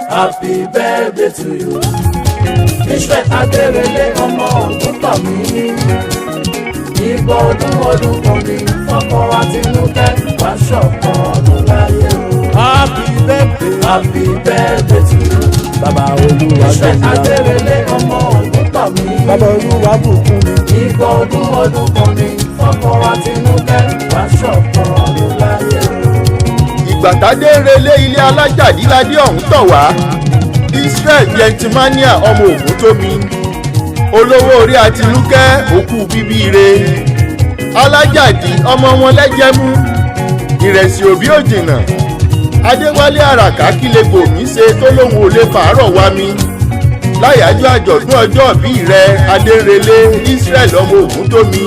Happy birthday to you. Israel Adenrele ọmọ Ògúntọ̀mí. Ìgbà ọdún ọdún kan ní fọ́kọ Àtinúkẹ́ wá ṣọ̀kan ọdún láyé o. Happy birthday to you. Bàbá Olúwa Israel Adenrele ọmọ Ògúntọ̀mí. Bàbá Olúwa bùkún mi. Ìgbà ọdún ọdún kan ní fọ́kọ Àtinúkẹ́ wá ṣọ̀kan ọdún láyé o. Ìgbà t'Adenrele ilé alájàdíládé ọ̀hún tọ̀ wá. Israel Gentimania ọmọ Ògúntómi. Olówó orí Àtinúkẹ́ òkú bíbí re. Alájàdí ọmọ wọn lẹ́jẹ̀mú. Ìrẹsì òbí òjìnà. Adéwálé àràká kílẹ̀ gbòmí ṣe tó lóun ò lè fàárọ̀ wá mi. Láyàájọ́ àjọ̀dún ọjọ́ ìbí rẹ̀ Adenrele Israel ọmọ Ògúntómi.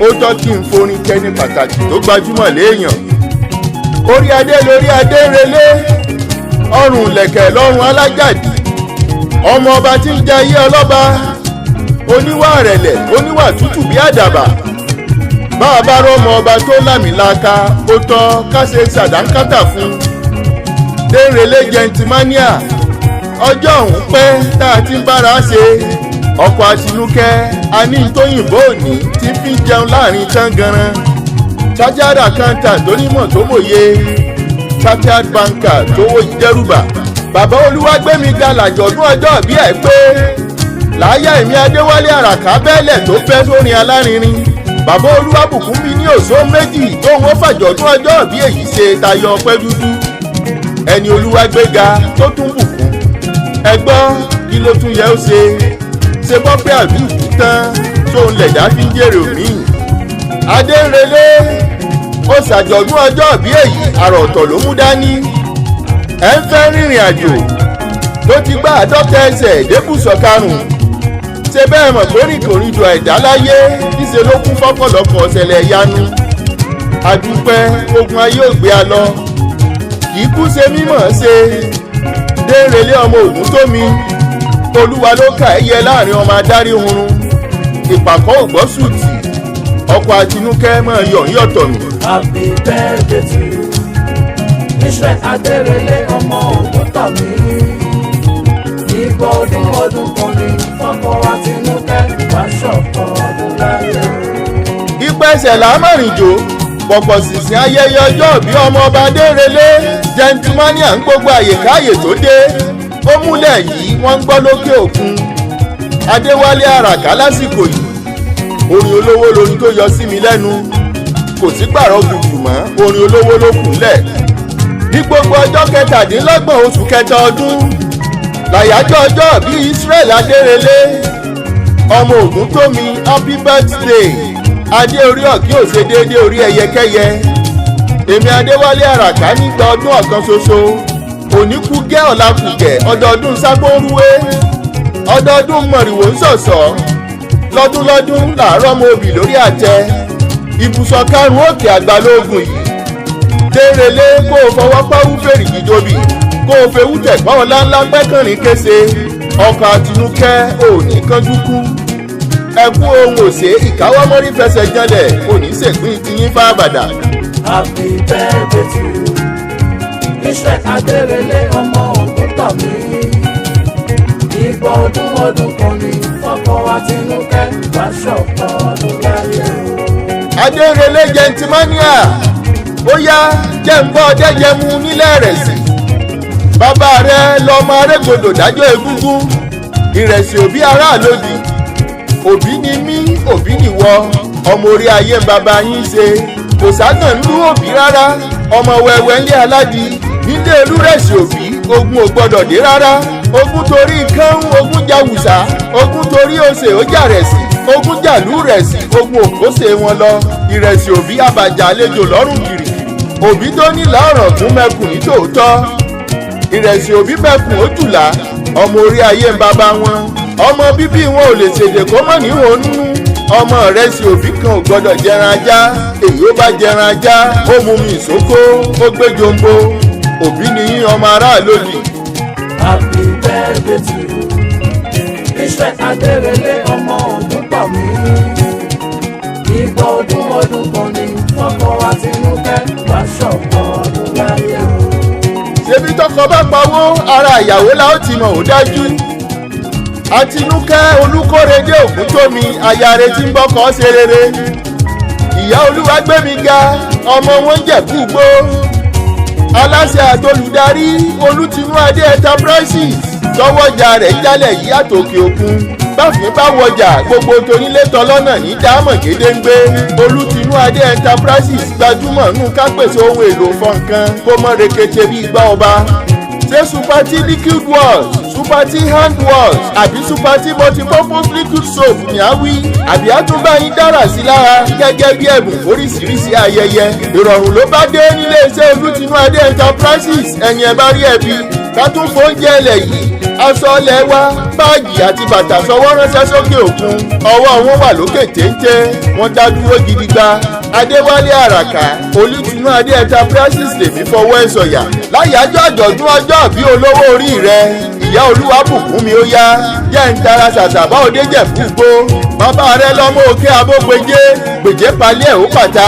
Ó tọ́ kí n forin kẹ́ni pàtàkì tó gbajúmọ̀ léèyàn. Orí adé lórí Adenrele, ọrùn ìlẹ̀kẹ̀ lọ́rùn alájàdí. Ọmọ ọba tí ń jẹ ayé ọlọ́ba, oníwà rẹ̀lẹ̀, oníwà tútù bí àdàbà. Bá a bá rọ́mọ ọba tó lámìlaka, ó tọ́ ká ṣe ṣàdánkátà fún. Adenrele Gentimania, ọjọ́ ọ̀hún pẹ́ tá a ti ń bára ṣe. Ọkọ Àtinúkẹ́, a ní tóyìnbó òní tí fi ń jẹun láàrin tán ganan. Chartered accountant onímọ̀ tó mòye, chartered banker tó wó ìdẹ́rùbà. Bàbá Olúwàgbémi ga làjọ̀dún ọjọ́ ìbí ẹ̀ pé láyà èmi Adéwálé àràká bẹ́ẹ̀lẹ̀ tó fẹ́ sórin alárinrin. Bàbá Olúwàbùkún mi ní òṣó méjì tóun ó fàjọ̀dún ọjọ́ ìbí èyí ṣe tayọ ọpẹ́ dúdú. Ẹni Olúwàgbéga tó tún bùkún. Ẹ gbọ́ kí ló tún yẹ ó ṣe gbọ́ pé àbí ìkú tán tóun lẹ̀dá fi ń jèrè òmíì. Adenrele ó ṣàjọ̀dún ọjọ́ ìbí èyí àrà ọ̀tọ̀ ló mú dání. Ẹ ń fẹ́ rìnrìn àjò tó ti gbá àádọ́ta ẹsẹ̀ débùsọ̀ karùn-ún. Ṣé bẹ́ẹ̀ mọ̀ pé rìnkòrìndò ẹ̀dá láyé níṣẹ́ ló kún fọ́pọ̀lọpọ̀ ọ̀sẹ̀lẹ̀ yanu. Adúpẹ́ ogun ayé ò gbé a lọ. Kì í kú ṣe mímọ̀ ṣe. Adenrele ọmọ Ògúntómi. Olúwa ló kà ẹ́ yẹ láàrin ọmọ adarí hurun. Ìpàkọ́ ògbọ́sùtì. Ọkọ Àtinúkẹ́ máa yọ̀ ń yọ̀tọ̀ mi. Happy birthday to you. Israel Adenrele ọmọ Ògúntọ̀mí. Ìgbà ọdún ọdún kan ní fọ́kọ Àtinúkẹ́ wá ṣọ̀kan ọdún láyé o. Ìpẹ̀sẹ̀ lámàrìnjò pọ̀pọ̀ sísìn ayẹyẹ ọjọ́ ìbí ọmọ ọba Adenrele Gentimania ń gbogbo àyèkáyè tó dé. Ó múlẹ̀ yìí wọ́n ń gbọ́ lókè òkun. Adéwálé àràká lásìkò yìí. Orin olówó lórin tó yọ sí mi lẹ́nu. Kò sí pààrọ̀ gbùgbù mọ́, orin olówó ló kúnlẹ̀. Ní gbogbo ọjọ́ kẹtàdínlọ́gbọ̀n oṣù kẹta ọdún, làyájọ́ ọjọ́ bí Israel Adenrele ọmọ Ògúntómi happy birthday. Adé orí ọ̀kí ò ṣe déédé orí ẹyẹkẹ́yẹ. Èmi Adéwálé àràká nígbà ọdún ọ̀kan ṣoṣo. Òní kú gẹ́ ọ̀la kù gẹ̀, ọdọọdún ságbórúwé. Ọdọọdún mọ̀rìwò ń ṣọ̀ṣọ́. Lọ́dúnlọ́dún làárọ̀ mọ obì lórí àtẹ. Ibùsọ̀ karùn-ún òkè àgbàlógún yìí. Adenrele kó o fọwọ́ pọ́wú fèrè gíjóbi. Kó o fewú tẹ̀gbọ́n ọ̀la pẹ́kànrin kése. Ọkọ Àtinúkẹ́ òní kánjú kú. Ẹkú ohun òsè ìkáwọ́mọ́rí fẹsẹ̀ janlẹ̀ òní ṣèpín tiyín fábàdà. Happy birthday to you. Israel Adenrele ọmọ Ògúntọ̀mí. Ìgbà ọdún ọdún kan ní fọ́kọ Àtinúkẹ́ wá ṣọ̀kan ọdún láyé o. Adenrele Gentimania, ó yá jẹ́ ń bọ́ dẹ́jẹ̀mú nílẹ̀ Ìrẹsì. Bàbá rẹ lọ́mọ arẹ́gbọdọ̀ dájọ́ egúngún. Ìrẹsì òbí aráàlódì. Òbí ni mí, òbí nìwọ. Ọmọ orí ayé ń bàbá yín ṣe. Kò ságàn ń lú òbí rárá. Ọmọ wẹ̀wẹ̀ ńlé aládì. Nílé olúrẹ̀sì òbí, ogun ò gbọdọ̀ dé rárá. Ogun torí kán, ogun jàwùsà. Ogun torí òsè ó jà rẹ̀sì. Ogun jàlú rẹ̀sì, ogun òkóṣe wọn lọ. Ìrẹsì òbí àbàjá àlejò lọ́rùn gìrìgìrì. Òbí tó nílà ọ̀ràn fún mẹ́kùn ní tòótọ́. Ìrẹsì òbí mẹ́kùn ó jùlá. Ọmọ orí ayé ń bàbá wọn. Ọmọ bíbí wọn ò lè ṣèdè kó mọ̀ ní ònú. Ọmọ ìrẹsì òbí kan ò gbọdọ̀ jẹran ajá. Èyí ó bá jẹran ajá, ó mú mi ìsókó, ó gbé jombo. Òbí ni yín ọmọ aráàlódì. Happy birthday to you. Israel Adenrele ọmọ Ògúntọ̀mí. Ìgbà ọdún ọdún kan ní fọ́kọ Àtinúkẹ́ wá ṣọ̀kan ọdún láyé o. Ṣebí tọkọ bá pawó ara ìyàwó la ó ti mọ̀ ó dájú. Àtinúkẹ́ Olúkórèdé Ògúntómi aya rẹ̀ tí ń bọ́kọ ṣe rere. Ìyá Olúwagbémiga ọmọ wọn ń Jẹ̀bú-Igbó. Aláṣẹ àtolùdarí Olútinúadé Enterprises tọwọ́jà rẹ̀ jálẹ̀ yí àtòkè òkun. Báfin bá wọjà gbogbo tonílé tọlọ́nà ní dámọ̀ gédéǹgbé. Olútinúadé Enterprises gbajúmọ̀ nù kápèsè ohun èlò fọ̀nkan kó mọ́ rekete bí igbá ọba. Ṣé Supati liquid wash, Supati hand wash àbí Supati multipurpose liquid soap ní àwí àbí àtúbà yín dára sí lára gẹ́gẹ́ bí ẹ̀bùn oríṣiríṣi ayẹyẹ. Ìrọ̀rùn ló bá dé nílé iṣẹ́ Olútinúadé Enterprises ẹ̀yìn ẹ̀ bá rí ẹbí ká tún fóúnjẹ ilẹ̀ yìí aṣọ ilẹ̀ wa báàgì àti bàtà sọwọ́ ránṣẹ́ sókè òkun ọwọ́ wọn wà lókè téńté wọ́n dá dúró gidigba. Adéwálé Àràká Olútinúadé Enterprises lèmi fọwọ́ ẹ̀ sọ̀yà láyàájọ́ àjọ̀dún ọjọ́ bí olówó orí rẹ̀ ìyá Olúwabùkúnmi ó yá jẹ́ ń tara ṣàṣàbá òde Jẹ̀bú-Igbó. Bàbá rẹ̀ lọ́mọ òkè abógbèjé gbèjé palẹ̀ ẹ̀ ó pàtà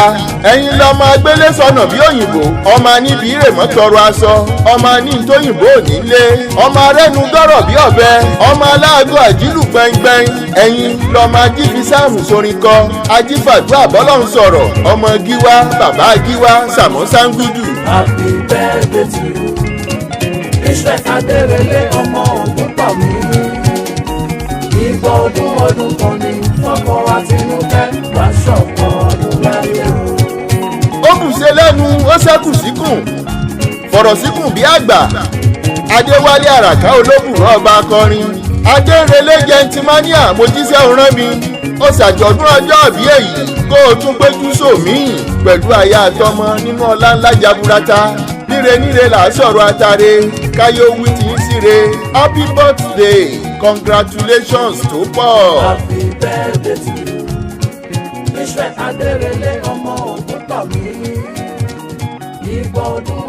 ẹ̀yin lọ́mọ agbélé sọnà bí òyìnbó ọmọ níbi ìrèmọ́ tọrọ aṣọ ọmọ ní tóyìnbó òní lé ọmọ arẹ́nu gọ́rọ̀ bí ọ̀bẹ ọmọ aláàgọ́ àjílù gbẹngbẹng ẹ̀yin lọ́mọ ajífisáàmù sorin kọ ajífàdúrà bọ́lọ́hún sọ̀rọ̀ ọmọ gíwá bàbá gíwá sàmọ́ sángúdù. Happy birthday to you. Israel Adenrele ọmọ Ògúntómi. Ìgbà ọdún kan ní fọ́kọ Àtinúkẹ́ wá ṣọ̀pọ̀ ọdún láyé o. Ó bùṣe lẹ́nu ó ṣẹ́kù síkùn fọ̀rọ̀ síkùn bí àgbà. Adéwálé Àràká olóbùrọ̀ ọba akọrin. Adenrele Gentleman mojíṣẹ́ òrán mi. Ó ṣàjọ̀dún ọjọ́ ìbí èyí kó o tún péjú sòmíì pẹ̀lú aya àtọmọ nínú ọlá ńlá jaburata. Níre là á sọ̀rọ̀ àtàrẹ káyọ̀wí tí ń síre. Happy birthday congratulations tó pọ̀. Happy birthday to you. Israel Adenrele ọmọ Ògúntómi. Ìgbà ọdún